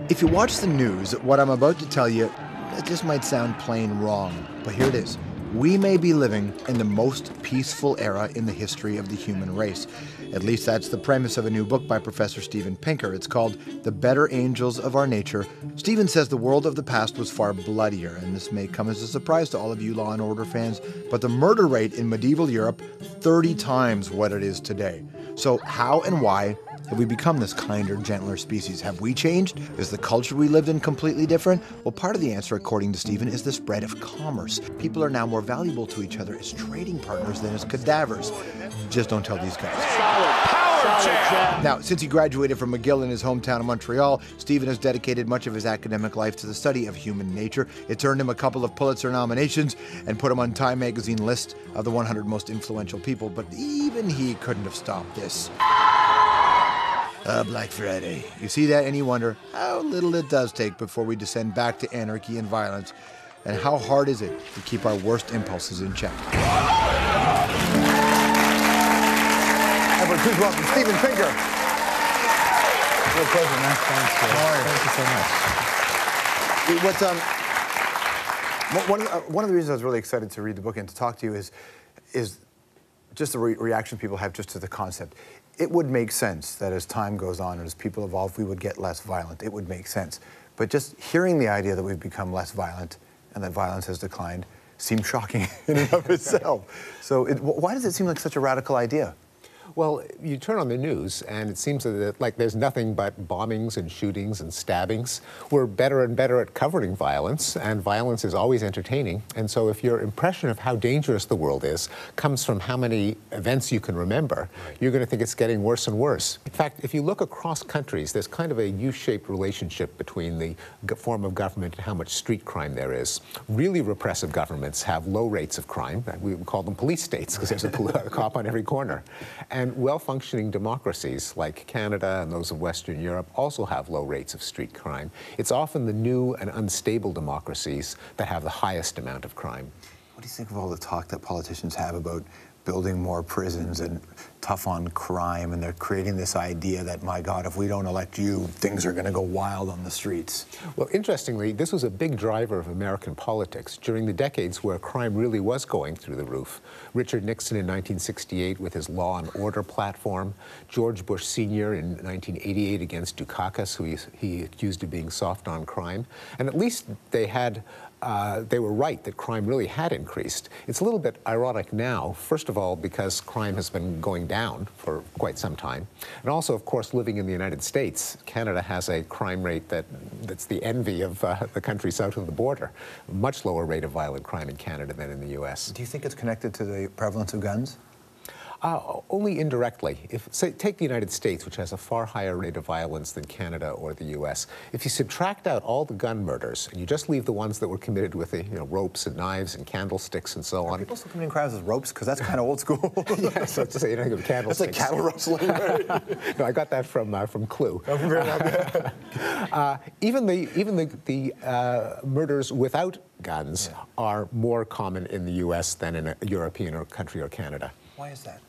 If you watch the news, what I'm about to tell you, it just might sound plain wrong, but here it is. We may be living in the most peaceful era in the history of the human race. At least that's the premise of a new book by Professor Steven Pinker. It's called The Better Angels of Our Nature. Steven says the world of the past was far bloodier, and this may come as a surprise to all of you Law and Order fans, but the murder rate in medieval Europe, 30 times what it is today. So how and why have we become this kinder, gentler species? Have we changed? Is the culture we lived in completely different? Well, part of the answer, according to Steven, is the spread of commerce. People are now more valuable to each other as trading partners than as cadavers. Just don't tell these guys. Now, since he graduated from McGill in his hometown of Montreal, Steven has dedicated much of his academic life to the study of human nature. It's earned him a couple of Pulitzer nominations and put him on Time magazine list of the 100 most influential people, but even he couldn't have stopped this. Black Friday. You see that and you wonder how little it does take before we descend back to anarchy and violence, and how hard is it to keep our worst impulses in check. Everyone, please welcome Steven Pinker. Real pleasure, man. Thanks. Thank you so much. One of the reasons I was really excited to read the book and to talk to you is just the reaction people have just to the concept. It would make sense that as time goes on and as people evolve, we would get less violent. It would make sense. But just hearing the idea that we've become less violent and that violence has declined seems shocking in and of itself. So why does it seem like such a radical idea? Well, you turn on the news, and it seems that like there's nothing but bombings and shootings and stabbings. We're better and better at covering violence, and violence is always entertaining. And so if your impression of how dangerous the world is comes from how many events you can remember, you're going to think it's getting worse and worse. In fact, if you look across countries, there's kind of a U-shaped relationship between the form of government and how much street crime there is. Really repressive governments have low rates of crime. We call them police states because there's a cop on every corner. And well-functioning democracies like Canada and those of Western Europe also have low rates of street crime. It's often the new and unstable democracies that have the highest amount of crime. What do you think of all the talk that politicians have about building more prisons and tough on crime, and they're creating this idea that, my God, if we don't elect you, things are going to go wild on the streets? Well, interestingly, this was a big driver of American politics during the decades where crime really was going through the roof. Richard Nixon in 1968 with his Law and Order platform, George Bush Sr. in 1988 against Dukakis, who he accused of being soft on crime. And at least they were right that crime really had increased. It's a little bit ironic now, first of all, because crime has been going down for quite some time. And also, of course, living in the United States, Canada has a crime rate that's the envy of the country south of the border. A much lower rate of violent crime in Canada than in the U.S. Do you think it's connected to the prevalence of guns? Only indirectly. Take the United States, which has a far higher rate of violence than Canada or the U.S. If you subtract out all the gun murders and you just leave the ones that were committed with ropes and knives and candlesticks and so on. Are people still committing crimes with ropes? Because that's kind of old school. Yeah, so to say, you don't think of candlesticks. That's like cattle rustling. No, I got that from Clue. Even the murders without guns are more common in the U.S. than in a European country or Canada. Why is that?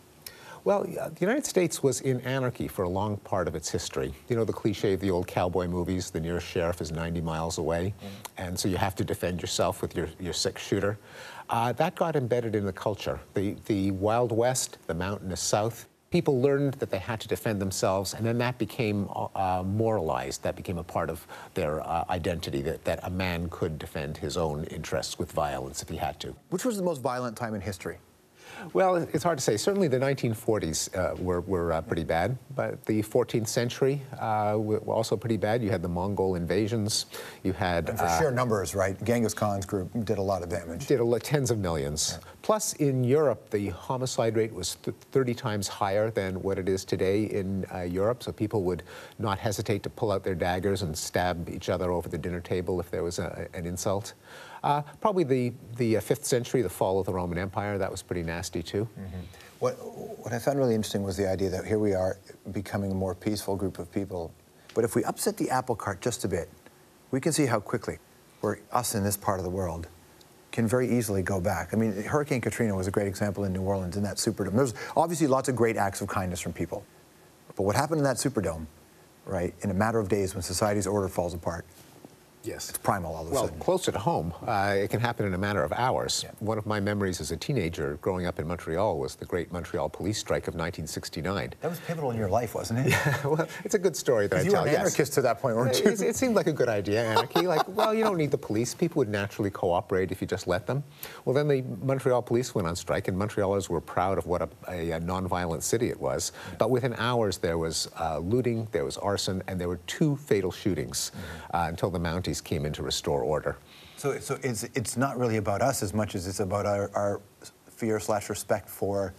Well, the United States was in anarchy for a long part of its history. You know the cliche of the old cowboy movies, the nearest sheriff is 90 miles away, and so you have to defend yourself with your six-shooter. That got embedded in the culture. The Wild West, the mountainous South, people learned that they had to defend themselves, and then that became moralized. That became a part of their identity, that a man could defend his own interests with violence if he had to. Which was the most violent time in history? Well, it's hard to say. Certainly the 1940s were pretty bad, but the 14th century were also pretty bad. You had the Mongol invasions. You had... And for sheer numbers, right? Genghis Khan's group did a lot of damage. Did tens of millions. Yeah. Plus, in Europe, the homicide rate was 30 times higher than what it is today in Europe, so people would not hesitate to pull out their daggers and stab each other over the dinner table if there was an insult. Probably the 5th century, the fall of the Roman Empire, that was pretty nasty too. What I found really interesting was the idea that here we are becoming a more peaceful group of people. But if we upset the apple cart just a bit, we can see how quickly us in this part of the world can very easily go back. I mean, Hurricane Katrina was a great example in New Orleans in that superdome. There's obviously lots of great acts of kindness from people. But what happened in that Superdome, right, in a matter of days when society's order falls apart, yes, it's primal all of a sudden. Well, closer to home, it can happen in a matter of hours. Yeah. One of my memories as a teenager growing up in Montreal was the great Montreal police strike of 1969. That was pivotal in your life, wasn't it? Yeah, well, it's a good story that I tell. You were an anarchist to that point, weren't you? It seemed like a good idea, anarchy. Like, well, you don't need the police. People would naturally cooperate if you just let them. Well, then the Montreal police went on strike, and Montrealers were proud of what a non-violent city it was. Yeah. But within hours, there was looting, there was arson, and there were 2 fatal shootings until the Mounties came in to restore order. So it's not really about us as much as it's about our fear/respect for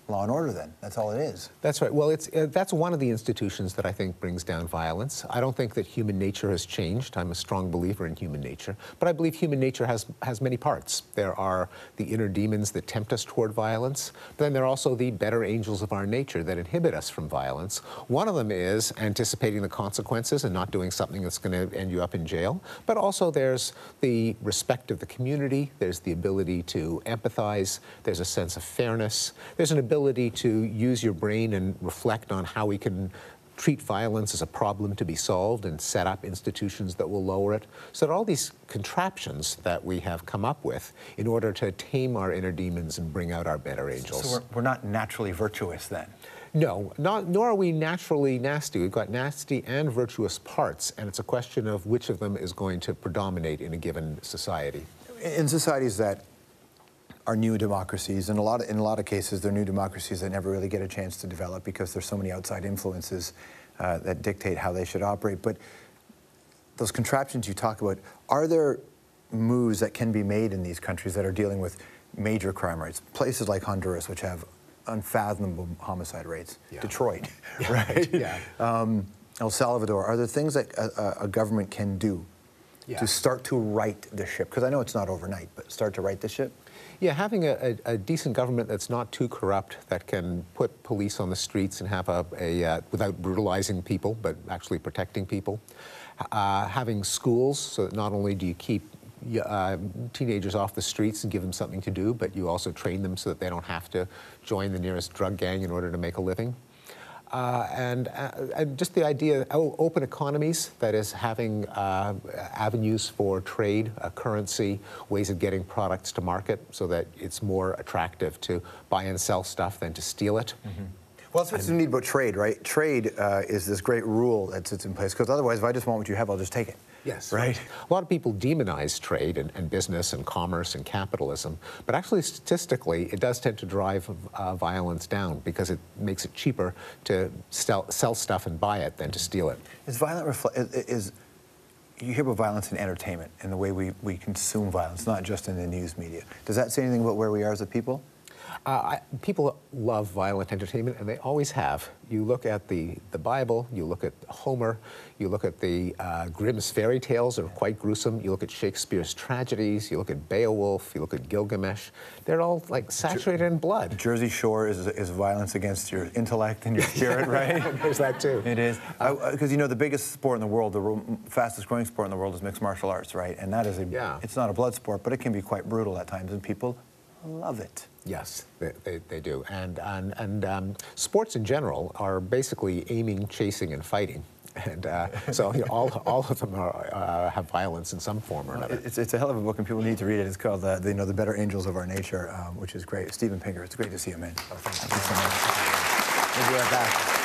law and order, then. That's all it is. That's right. Well, that's one of the institutions that I think brings down violence. I don't think that human nature has changed. I'm a strong believer in human nature. But I believe human nature has many parts. There are the inner demons that tempt us toward violence. But then there are also the better angels of our nature that inhibit us from violence. One of them is anticipating the consequences and not doing something that's going to end you up in jail. But also there's the respect of the community. There's the ability to empathize. There's a sense of fairness. There's an ability to use your brain and reflect on how we can treat violence as a problem to be solved and set up institutions that will lower it. So there are all these contraptions that we have come up with in order to tame our inner demons and bring out our better angels. So we're not naturally virtuous then? No, nor are we naturally nasty. We've got nasty and virtuous parts, and it's a question of which of them is going to predominate in a given society. In societies that are new democracies, and in a lot of cases they're new democracies that never really get a chance to develop because there's so many outside influences that dictate how they should operate. But those contraptions you talk about, are there moves that can be made in these countries that are dealing with major crime rates? Places like Honduras, which have unfathomable homicide rates. Yeah. Detroit, right? Yeah. El Salvador. Are there things that a government can do to start to right the ship? Because I know it's not overnight, but start to right the ship? Yeah, having a decent government that's not too corrupt, that can put police on the streets and have without brutalizing people, but actually protecting people. Having schools, so that not only do you keep teenagers off the streets and give them something to do, but you also train them so that they don't have to join the nearest drug gang in order to make a living. And just the idea of open economies, that is having avenues for trade, currency, ways of getting products to market so that it's more attractive to buy and sell stuff than to steal it. Mm-hmm. Well, that's what's neat about trade, right? Trade is this great rule that sits in place, because otherwise if I just want what you have, I'll just take it. Yes. Right? A lot of people demonize trade and business and commerce and capitalism, but actually statistically it does tend to drive violence down because it makes it cheaper to sell stuff and buy it than to steal it. You hear about violence in entertainment and the way we consume violence, not just in the news media. Does that say anything about where we are as a people? People love violent entertainment, and they always have. You look at the Bible, you look at Homer, you look at the Grimm's fairy tales that are quite gruesome, you look at Shakespeare's tragedies, you look at Beowulf, you look at Gilgamesh. They're all like saturated in blood. Jersey Shore is violence against your intellect and your spirit, right? There's that too. It is. Because you know the biggest sport in the world, the fastest growing sport in the world is mixed martial arts, right? And that is it's not a blood sport, but it can be quite brutal at times, and people love it. Yes, they do. And sports in general are basically aiming, chasing, and fighting. And so all of them have violence in some form or another. It's a hell of a book, and people need to read it. It's called The Better Angels of Our Nature, which is great. Stephen Pinker, it's great to see you, man. Oh, thank you so much. We'll be right back.